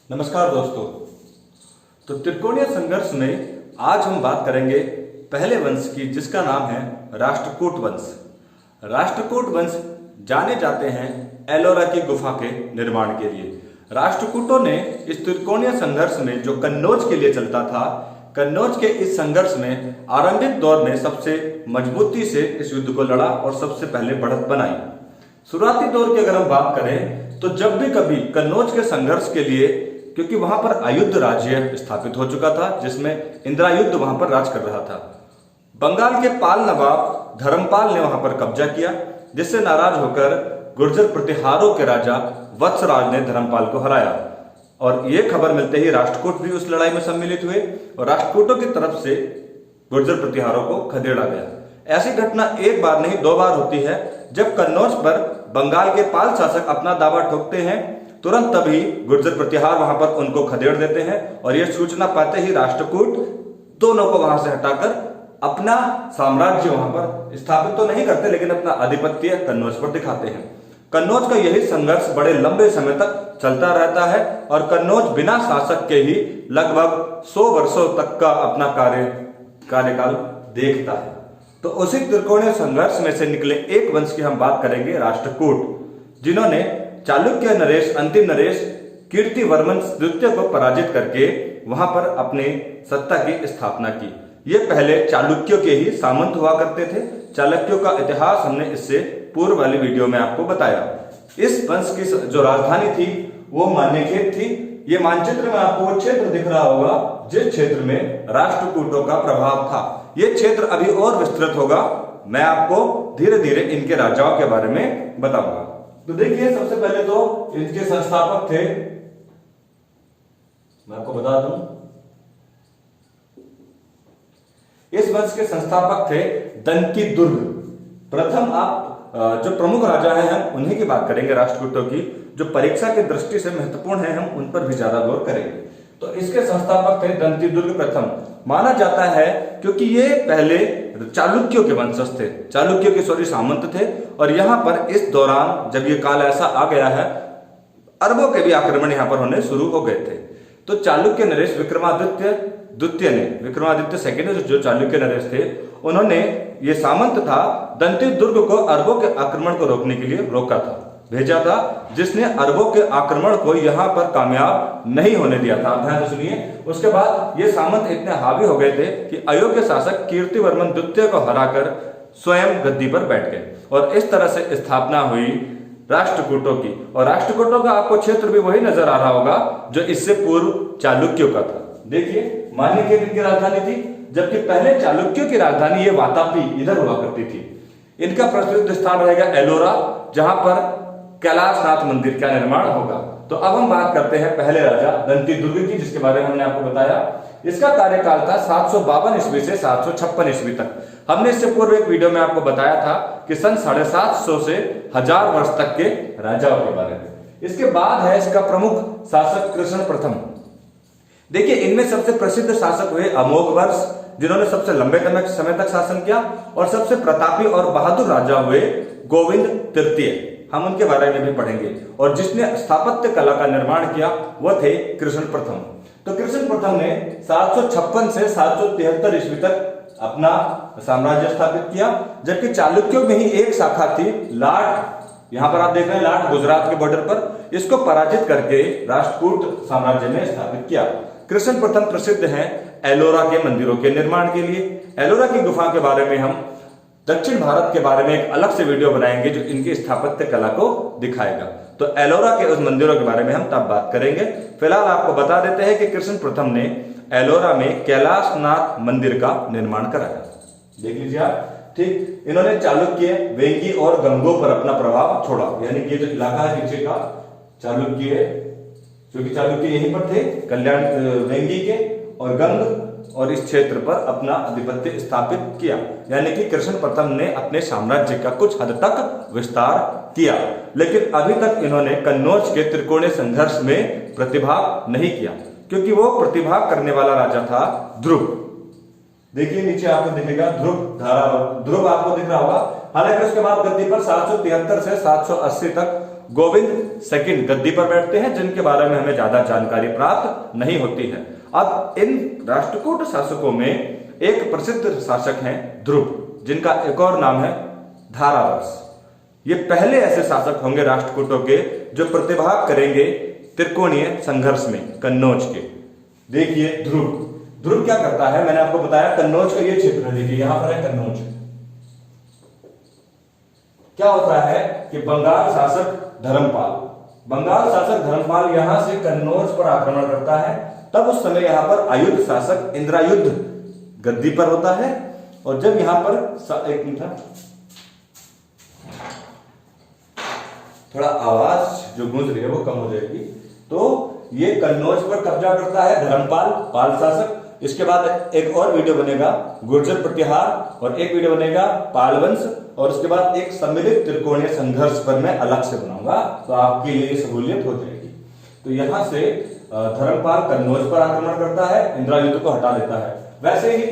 नमस्कार दोस्तों। तो त्रिकोणीय संघर्ष में आज हम बात करेंगे पहले वंश की, जिसका नाम है राष्ट्रकूट वंश। राष्ट्रकूट वंश जाने जाते हैं एलोरा की गुफा के निर्माण के लिए। राष्ट्रकूटों ने इस त्रिकोणीय संघर्ष में जो कन्नौज के लिए चलता था, कन्नौज के इस संघर्ष में आरंभिक दौर में सबसे मजबूती से इस युद्ध को लड़ा और सबसे पहले बढ़त बनाई। शुरुआती दौर की अगर हम बात करें तो जब भी कभी कन्नौज के संघर्ष के लिए, क्योंकि वहां पर अयुद्ध राज्य स्थापित हो चुका था जिसमें इंदिरायुद्ध वहां पर राज कर रहा था, बंगाल के पाल नवाब धर्मपाल ने वहां पर कब्जा किया, जिससे नाराज होकर गुर्जर प्रतिहारों के राजा वत्सराज ने धर्मपाल को हराया और यह खबर मिलते ही राष्ट्रकूट भी उस लड़ाई में सम्मिलित हुए और राष्ट्रकूटों की तरफ से गुर्जर प्रतिहारों को खदेड़ा गया। ऐसी घटना एक बार नहीं दो बार होती है। जब कन्नौज पर बंगाल के पाल शासक अपना दावा ठोकते हैं, तुरंत तभी गुर्जर प्रतिहार वहां पर उनको खदेड़ देते हैं और यह सूचना पाते ही राष्ट्रकूट दोनों को वहां से हटाकर अपना साम्राज्य वहां पर स्थापित तो नहीं करते, लेकिन अपना आधिपत्य कन्नौज पर दिखाते हैं। कन्नौज का यही संघर्ष बड़े लंबे समय तक चलता रहता है और कन्नौज बिना शासक के ही लगभग 100 वर्षों तक का अपना कार्यकाल देखता है। तो उसी त्रिकोणीय संघर्ष में से निकले एक वंश की हम बात करेंगे, राष्ट्रकूट, जिन्होंने चालुक्य नरेश, अंतिम नरेश कीर्तिवर्मन द्वितीय को पराजित करके वहां पर अपने सत्ता की स्थापना की। ये पहले चालुक्यों के ही सामंत हुआ करते थे। चालुक्यों का इतिहास हमने इससे पूर्व वाली वीडियो में आपको बताया। इस वंश की जो राजधानी थी वो मान्यखेत थी। ये मानचित्र में आपको वो क्षेत्र दिख रहा होगा जिस क्षेत्र में राष्ट्रकूटों का प्रभाव था। ये क्षेत्र अभी और विस्तृत होगा। मैं आपको धीरे धीरे इनके राजाओं के बारे में बताऊंगा। तो देखिए, सबसे पहले तो इनके संस्थापक थे, मैं आपको बता दूं, इस वंश के संस्थापक थे दंती दुर्ग। प्रथम आप जो प्रमुख राजा हैं हम उन्हीं की बात करेंगे, राष्ट्रकूटों की। जो परीक्षा की दृष्टि से महत्वपूर्ण है हम उन पर भी ज्यादा गौर करेंगे। तो इसके संस्थापक थे दंती दुर्ग प्रथम। माना जाता है क्योंकि ये पहले चालुक्यों के वंशज थे, चालुक्यों के सामंत थे और यहां पर इस दौरान जब ये काल ऐसा आ गया है, अरबों के भी आक्रमण यहां पर होने शुरू हो गए थे। तो चालुक्य नरेश विक्रमादित्य द्वितीय ने, विक्रमादित्य सेकेंड जो चालुक्य नरेश थे, उन्होंने ये सामंत था दंती दुर्ग को अरबों के आक्रमण को रोकने के लिए रोका था, भेजा था, जिसने अरबों के आक्रमण को यहां पर कामयाब नहीं होने दिया था। ध्यान से सुनिए। उसके बाद ये सामंत इतने हावी हो गए थे कि अयोग्य शासक कीर्तिवर्मन द्वितीय को हराकर स्वयं गद्दी पर बैठ गए और इस तरह से स्थापना हुई राष्ट्रकूटों की। और राष्ट्रकूटों का आपको क्षेत्र भी वही नजर आ रहा होगा जो इससे पूर्व चालुक्यों का था। देखिए, मान्यखेत इनकी राजधानी थी, जबकि पहले चालुक्यों की राजधानी ये वातापी इधर हुआ करती थी। इनका प्रसिद्ध स्थान रहेगा एलोरा, जहां पर कैलाशनाथ मंदिर का निर्माण होगा। तो अब हम बात करते हैं पहले राजा दंती दुर्ग की, जिसके बारे में हमने आपको बताया। इसका कार्यकाल था 752 ईस्वी से 756 ईस्वी तक। हमने इससे पूर्व एक वीडियो में आपको बताया था कि सन 750 से 1000 वर्ष तक के राजाओं के बारे में। इसके बाद है इसका प्रमुख शासक कृष्ण प्रथम। देखिए, इनमें सबसे प्रसिद्ध शासक हुए अमोघ वर्ष, जिन्होंने सबसे लंबे समय तक शासन किया, और सबसे प्रतापी और बहादुर राजा हुए गोविंद तृतीय। हम उनके बारे में भी पढ़ेंगे। और जिसने स्थापत्य कला का निर्माण किया वो थे कृष्ण प्रथम। तो कृष्ण प्रथम ने 756 से 773 ईस्वी तक अपना साम्राज्य स्थापित किया, जबकि चालुक्यों में ही एक शाखा थी लाट। यहां पर आप देख रहे हैं लाट, गुजरात के बॉर्डर पर। इसको पराजित करके राष्ट्रकूट साम्राज्य में स्थापित किया। कृष्ण प्रथम प्रसिद्ध हैं एलोरा के मंदिरों के निर्माण के लिए। एलोरा की गुफा के बारे में हम दक्षिण भारत के बारे में एक अलग से वीडियो बनाएंगे जो इनकी स्थापत्य कला को दिखाएगा। तो एलोरा के उस मंदिरों के बारे में हम तब बात करेंगे। फिलहाल आपको बता देते हैं कि कृष्ण प्रथम ने एलोरा में कैलाशनाथ मंदिर का निर्माण कराया। देख लीजिए आप, ठीक। इन्होंने चालुक्य, वेंगी और गंगों पर अपना प्रभाव छोड़ा, यानी कि ये जो इलाका है नीचे का चालुक्य, क्योंकि चालुक्य यहीं पर थे, कल्याण वेंगी के और गंग, और इस क्षेत्र पर अपना आधिपत्य स्थापित किया। यानी कि कृष्ण प्रथम ने अपने साम्राज्य का कुछ हद तक विस्तार किया, लेकिन अभी तक इन्होंने कन्नौज के त्रिकोणीय संघर्ष में प्रतिभाग नहीं किया, क्योंकि वो प्रतिभाग करने वाला राजा था ध्रुव। देखिए नीचे आपको दिखेगा ध्रुव आपको दिख रहा होगा। हालांकि उसके बाद गद्दी पर 773 से 780 तक गोविंद सेकंड गद्दी पर बैठते हैं, जिनके बारे में हमें ज्यादा जानकारी प्राप्त नहीं होती है। अब इन राष्ट्रकूट शासकों में एक प्रसिद्ध शासक हैं ध्रुव, जिनका एक और नाम है धारावर्ष। ये पहले ऐसे शासक होंगे राष्ट्रकूटों के जो प्रतिभाग करेंगे त्रिकोणीय संघर्ष में कन्नौज के। देखिए ध्रुव क्या करता है, मैंने आपको बताया कन्नौज का ये क्षेत्र है, देखिए यहां पर है कन्नौज। क्या होता है कि बंगाल शासक धर्मपाल यहां से कन्नौज पर आक्रमण करता है। तब उस समय यहां पर आयुध शासक इंद्रायुध गद्दी पर होता है। और जब यहां पर एक मिनट, थोड़ा आवाज जो गूंज रही है वो कम हो जाएगी। तो ये कन्नौज पर कब्जा करता है पाल शासक। इसके बाद एक और वीडियो बनेगा गुर्जर प्रतिहार और एक वीडियो बनेगा पाल वंश, और उसके बाद एक सम्मिलित त्रिकोणीय संघर्ष पर मैं अलग से बनाऊंगा, तो आपके लिए सहूलियत हो जाएगी। तो यहां से धर्मपाल कन्नौज पर आक्रमण करता है, इंद्रायुध को हटा देता है। वैसे ही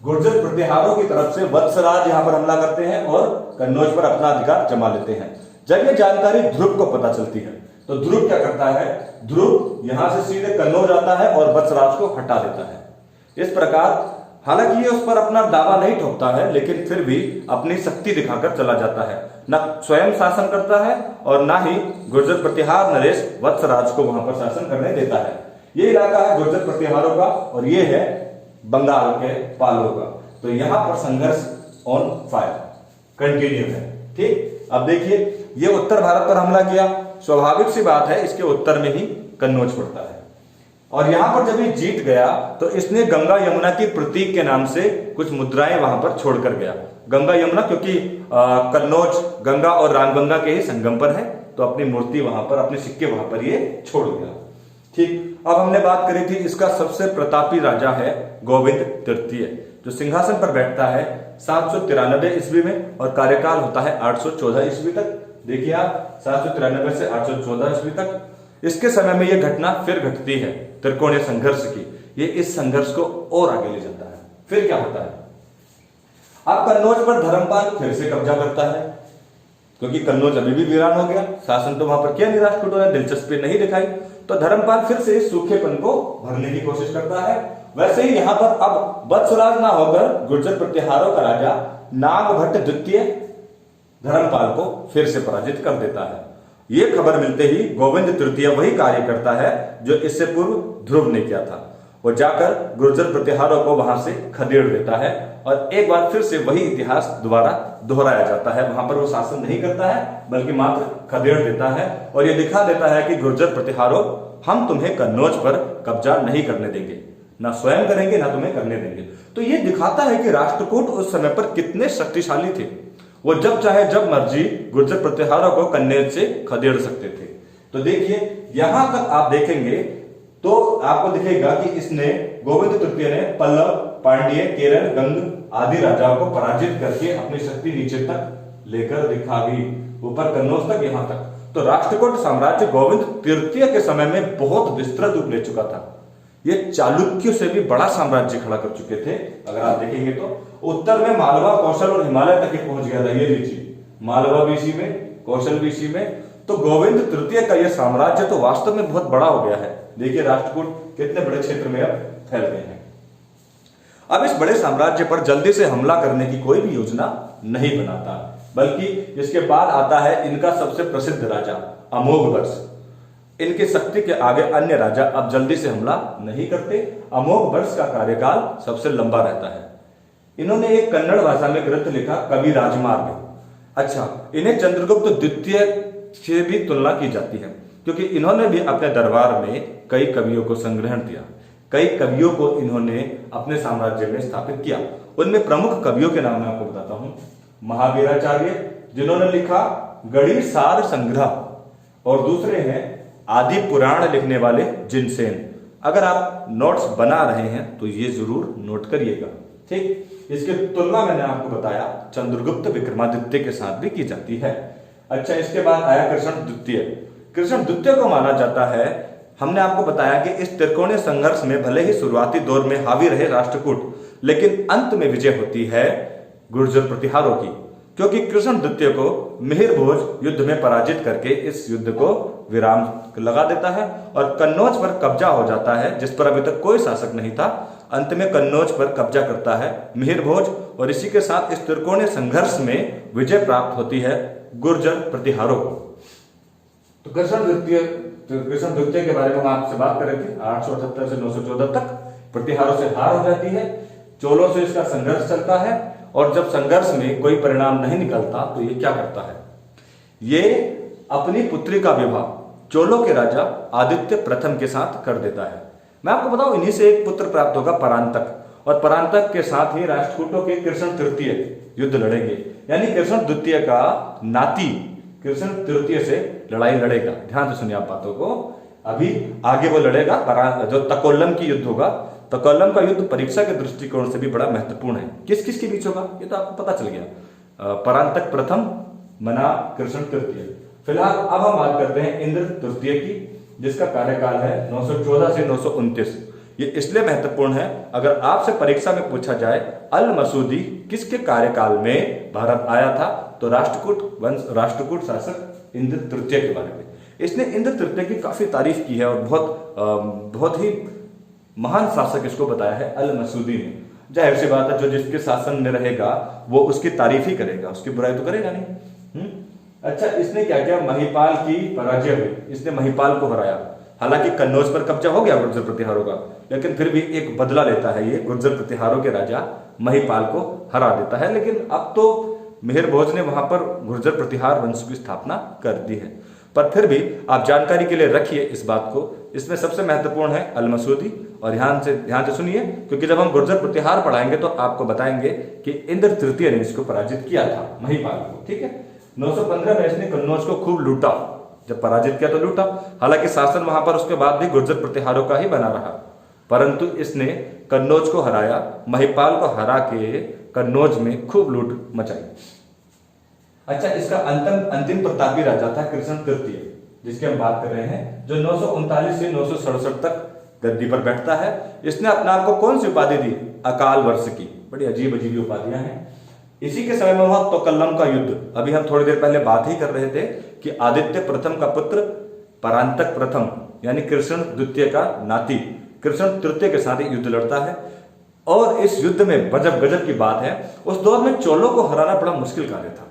गुर्जर प्रतिहारों की तरफ से वत्सराज यहां पर हमला करते हैं और कन्नौज पर अपना अधिकार जमा लेते हैं। जब ये जानकारी ध्रुव को पता चलती है तो ध्रुव क्या करता है, ध्रुव यहां से सीधे कन्नौज आता है और वत्सराज को हटा देता है। इस प्रकार हालांकि ये उस पर अपना दावा नहीं ठोकता है, लेकिन फिर भी अपनी शक्ति दिखाकर चला जाता है। न स्वयं शासन करता है और ना ही गुर्जर प्रतिहार नरेश वत्सराज को वहां पर शासन करने देता है। ये इलाका है गुर्जर प्रतिहारों का और ये है बंगाल के पालों का। तो यहां पर संघर्ष ऑन फायर कंटिन्यू है। ठीक, अब देखिए ये उत्तर भारत पर हमला किया, स्वाभाविक सी बात है इसके उत्तर में ही कन्नौज पड़ता है। और यहां पर जब ये जीत गया तो इसने गंगा यमुना की प्रतीक के नाम से कुछ मुद्राएं वहां पर छोड़कर गया। गंगा यमुना क्योंकि कन्नौज गंगा और रामगंगा के ही संगम पर है, तो अपनी मूर्ति वहां पर, अपने सिक्के वहां पर ये छोड़ गया। ठीक, अब हमने बात करी थी इसका सबसे प्रतापी राजा है गोविंद तृतीय, जो सिंहासन पर बैठता है 793 ईस्वी में और कार्यकाल होता है 814 ईस्वी तक। देखिए आप 793 से 814 ईस्वी तक। इसके समय में यह घटना फिर घटती है त्रिकोणीय संघर्ष की। ये इस संघर्ष को और आगे ले जाता है। फिर क्या होता है, अब कन्नौज पर धर्मपाल फिर से कब्जा करता है, क्योंकि कन्नौज अभी भी वीरान हो गया। शासन तो वहां पर किया नहीं राष्ट्रकूटों ने, दिलचस्पी नहीं दिखाई। तो धर्मपाल फिर से इस सूखेपन को भरने की कोशिश करता है। वैसे ही यहां पर अब वत्सराज ना होकर गुर्जर प्रतिहारों का राजा नागभट्ट द्वितीय धर्मपाल को फिर से पराजित कर देता है। यह खबर मिलते ही गोविंद तृतीय वही कार्य करता है जो इससे पूर्व ध्रुव ने किया था। वो जाकर गुर्जर प्रतिहारों को वहां से खदेड़ देता है और एक बार फिर से वही इतिहास दोबारा दोहराया जाता है। वहां पर वो शासन नहीं करता है बल्कि मात्र खदेड़ देता है और ये दिखा देता है कि गुर्जर प्रतिहारों, हम तुम्हें कन्नौज पर कब्जा नहीं करने देंगे, ना स्वयं करेंगे ना तुम्हें करने देंगे। तो ये दिखाता है कि राष्ट्रकूट उस समय पर कितने शक्तिशाली थे। वो जब चाहे जब मर्जी गुर्जर प्रतिहारों को कन्नौज से खदेड़ सकते थे। तो देखिए यहां तक आप देखेंगे तो आपको दिखेगा कि इसने गोविंद तृतीय ने पल्लव, पांड्य, केरल, गंग आदि राजाओं को पराजित करके अपनी शक्ति नीचे तक लेकर दिखा दी, ऊपर कन्नौज तक, यहां तक। तो राष्ट्रकूट साम्राज्य गोविंद तृतीय के समय में बहुत विस्तृत रूप ले चुका था। ये चालुक्यों से भी बड़ा साम्राज्य खड़ा कर चुके थे। अगर आप देखेंगे तो उत्तर में मालवा, कौशल और हिमालय तक पहुंच गया था। ये लीजिए मालवा भी इसी में, कौशल भी इसी में। तो गोविंद तृतीय का यह साम्राज्य तो वास्तव में बहुत बड़ा हो गया है। देखिए राष्ट्रकूट कितने बड़े क्षेत्र में अब फैल गए हैं। अब इस बड़े साम्राज्य पर जल्दी से हमला करने की कोई भी योजना नहीं बनाता, बल्कि इसके बाद आता है इनका सबसे प्रसिद्ध राजा अमोघवर्ष। इनकी शक्ति के आगे अन्य राजा अब जल्दी से हमला नहीं करते। अमोघवर्ष का कार्यकाल सबसे लंबा रहता है। इन्होंने एक कन्नड़ भाषा में ग्रंथ लिखा, कवि राजमार्ग। अच्छा, इन्हें चंद्रगुप्त द्वितीय से भी तुलना की जाती है, क्योंकि इन्होंने भी अपने दरबार में कई कवियों को संग्रहण दिया। कई कवियों को इन्होंने अपने साम्राज्य में स्थापित किया। उनमें प्रमुख कवियों के नाम मैं आपको बताता हूं। महावीराचार्य, जिन्होंने लिखा गणित सार संग्रह, और दूसरे हैं आदि पुराण लिखने वाले जिनसेन। अगर आप नोट्स बना रहे हैं तो ये जरूर नोट करिएगा। ठीक, इसकी तुलना मैंने आपको बताया चंद्रगुप्त विक्रमादित्य के साथ भी की जाती है। अच्छा, इसके बाद आया कृष्ण द्वितीय। कृष्ण द्वितीय को माना जाता है, हमने आपको बताया कि इस त्रिकोणीय संघर्ष में भले ही शुरुआती दौर में हावी रहे राष्ट्रकूट, लेकिन अंत में विजय होती है गुर्जर प्रतिहारों की। क्योंकि कृष्ण द्वितीय को मिहिर भोज युद्ध में पराजित करके इस युद्ध को विराम लगा देता है और कन्नौज पर कब्जा हो जाता है, जिस पर अभी तक कोई शासक नहीं था। अंत में कन्नौज पर कब्जा करता है मिहिर भोज और इसी के साथ इस त्रिकोणीय संघर्ष में विजय प्राप्त होती है गुर्जर प्रतिहारों को। तो कृष्ण द्वितीय के बारे में हम आपसे बात कर रहे थे। 878 से 914 तक प्रतिहारों से हार हो जाती है, चोलों से इसका संघर्ष चलता है और जब संघर्ष में कोई परिणाम नहीं निकलता तो ये क्या करता है, ये अपनी पुत्री का विवाह चोलों के राजा आदित्य प्रथम के साथ कर देता है। मैं आपको बताऊं, इन्हीं से एक पुत्र प्राप्त होगा परांतक, और परांतक के साथ ही राष्ट्रकूटों के कृष्ण तृतीय युद्ध लड़ेंगे, यानी कृष्ण द्वितीय का नाती कृष्ण तृतीय से लड़ाई लड़ेगा। ध्यान से सुनिए आप बातों को। अभी आगे वो लड़ेगा, जो तकोल्लम की युद्ध होगा। तकोल्लम का युद्ध परीक्षा के दृष्टिकोण से भी बड़ा महत्वपूर्ण है। किस किस के बीच होगा ये तो आपको पता चल गया। परांतक प्रथम मना कृष्ण तृतीय। फिलहाल अब हम बात करते हैं इंद्र तृतीय की, जिसका कार्यकाल है 914 से 929। ये इसलिए महत्वपूर्ण है, अगर आपसे परीक्षा में पूछा जाए अल मसूदी किसके कार्यकाल में भारत आया था, तो राष्ट्रकूट शासक इंद्र तृतीय के बारे में। इसने इंद्र तृतीय की काफी तारीफ की है और बहुत ही महान शासक इसको बताया है अल मसूदी ने। जाहिर सी बात है, जो जिसके शासन में रहेगा वो उसकी तारीफ ही करेगा, उसकी बुराई तो करेगा नहीं। अच्छा, इसने क्या किया, महिपाल की पराजय हुई, इसने महिपाल को हराया। हालांकि कन्नौज पर कब्जा हो गया गुर्जर प्रतिहारों का, लेकिन फिर भी एक बदला लेता है ये, गुर्जर प्रतिहारों के राजा महिपाल को हरा देता है। लेकिन अब तो मिहिर भोज ने वहां पर गुर्जर प्रतिहार वंश की स्थापना कर दी है। पर फिर भी आप जानकारी के लिए रखिए इस बात को, इसमें सबसे महत्वपूर्ण है अल मसूदी। और ध्यान से सुनिए, क्योंकि जब हम गुर्जर प्रतिहार पढ़ाएंगे तो आपको बताएंगे कि इंद्र तृतीय ने इसको पराजित किया था महिपाल को। ठीक है, 915 में इसने कन्नौज को खूब लूटा, जब पराजित किया तो लूटा। हालांकि शासन वहां पर उसके बाद भी गुर्जर प्रतिहारों का ही बना रहा, परंतु इसने कन्नौज को हराया, महिपाल को हरा के कन्नौज में खूब लूट मचाई। अच्छा, इसका अंतिम प्रतापी राजा था कृष्ण तृतीय, जिसकी हम बात कर रहे हैं, जो 939 से 967 तक गद्दी पर बैठता है। इसने अपने आप को कौन सी उपाधि दी, अकाल वर्ष की। बड़ी अजीब अजीब उपाधियां हैं। इसी के समय में हुआ तोकल्लम का युद्ध। अभी हम थोड़ी देर पहले बात ही कर रहे थे कि आदित्य प्रथम का पुत्र परांतक प्रथम यानी कृष्ण द्वितीय का नाती कृष्ण तृतीय के साथ युद्ध लड़ता है। और इस युद्ध में गजब की बात है, उस दौर में चोलों को हराना बड़ा मुश्किल कार्य था।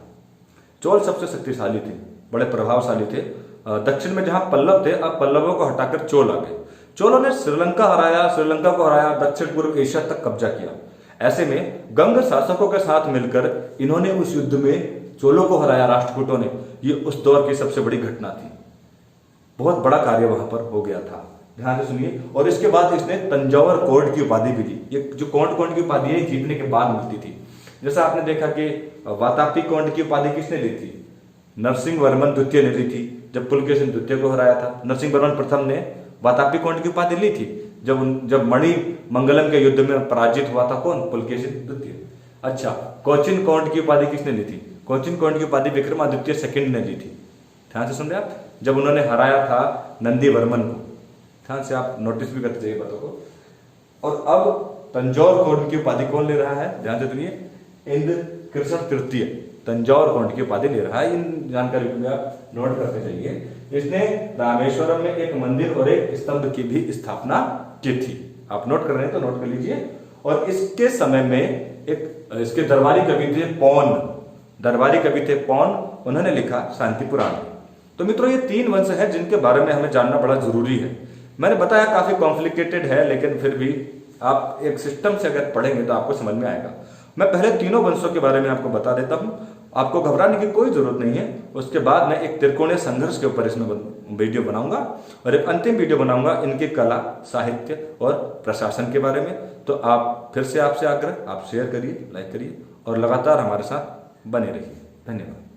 चोल सबसे शक्तिशाली थे, बड़े प्रभावशाली थे। दक्षिण में जहां पल्लव थे, अब पल्लवों को हटाकर चोल आ गए। चोलों ने श्रीलंका को हराया, दक्षिण पूर्व एशिया तक कब्जा किया। ऐसे में गंग शासकों के साथ मिलकर इन्होंने उस युद्ध में चोलों को हराया, राष्ट्रकूटों ने। ये उस दौर की सबसे बड़ी घटना थी, बहुत बड़ा कार्य वहां पर हो गया था। ध्यान से सुनिए। और इसके बाद इसने तंजौर कोर्ट की उपाधि भी ली। ये जो कोंड की उपाधि है, जीतने के बाद मिलती थी। जैसा आपने देखा कि वातापी कोंड की उपाधि किसने ली थी, नरसिंह वर्मन द्वितीय ने ली थी, जब पुलकेशिन द्वितीय को हराया था। नरसिंह वर्मन प्रथम ने वातापी कोंड की उपाधि ली थी जब मणि मंगलम के युद्ध में पराजित हुआ था कौन, पुलकेशिन द्वितीय। अच्छा, कोचिन कोंड की उपाधि किसने ली थी, कोचिन कोंड की उपाधि विक्रमादित्य सेकंड ने ली थी। ध्यान से सुन रहे आप, जब उन्होंने हराया था नंदी वर्मन को। ध्यान से आप नोटिस भी करते जाइए बातों को। और अब तंजौर कोंड की उपाधि कौन ले रहा है, ध्यान से सुनिए, इंद्र कृष्ण तृतीय तंजौर कोंड की उपाधि ले रहा है। इन जानकारी को आप नोट करते जाइए। इसने रामेश्वरम में एक मंदिर और एक स्तंभ की भी स्थापना की थी। आप नोट कर रहे हैं तो नोट कर लीजिए। और इसके समय में एक इसके दरबारी कवि थे पौन, उन्होंने लिखा शांति पुराण। तो मित्रों, ये 3 वंश हैं जिनके बारे में हमें जानना बड़ा जरूरी है। मैंने बताया काफी कॉम्प्लिकेटेड है, लेकिन फिर भी आप एक सिस्टम से अगर पढ़ेंगे तो आपको समझ में आएगा। मैं पहले तीनों वंशों के बारे में आपको बता देता हूं, आपको घबराने की कोई जरूरत नहीं है। उसके बाद मैं एक त्रिकोणीय संघर्ष के ऊपर इसमें वीडियो बनाऊंगा और एक अंतिम वीडियो बनाऊंगा इनकी कला, साहित्य और प्रशासन के बारे में। तो आप फिर से आपसे आग्रह, आप शेयर करिए, लाइक करिए और लगातार हमारे साथ बने रहिए। धन्यवाद।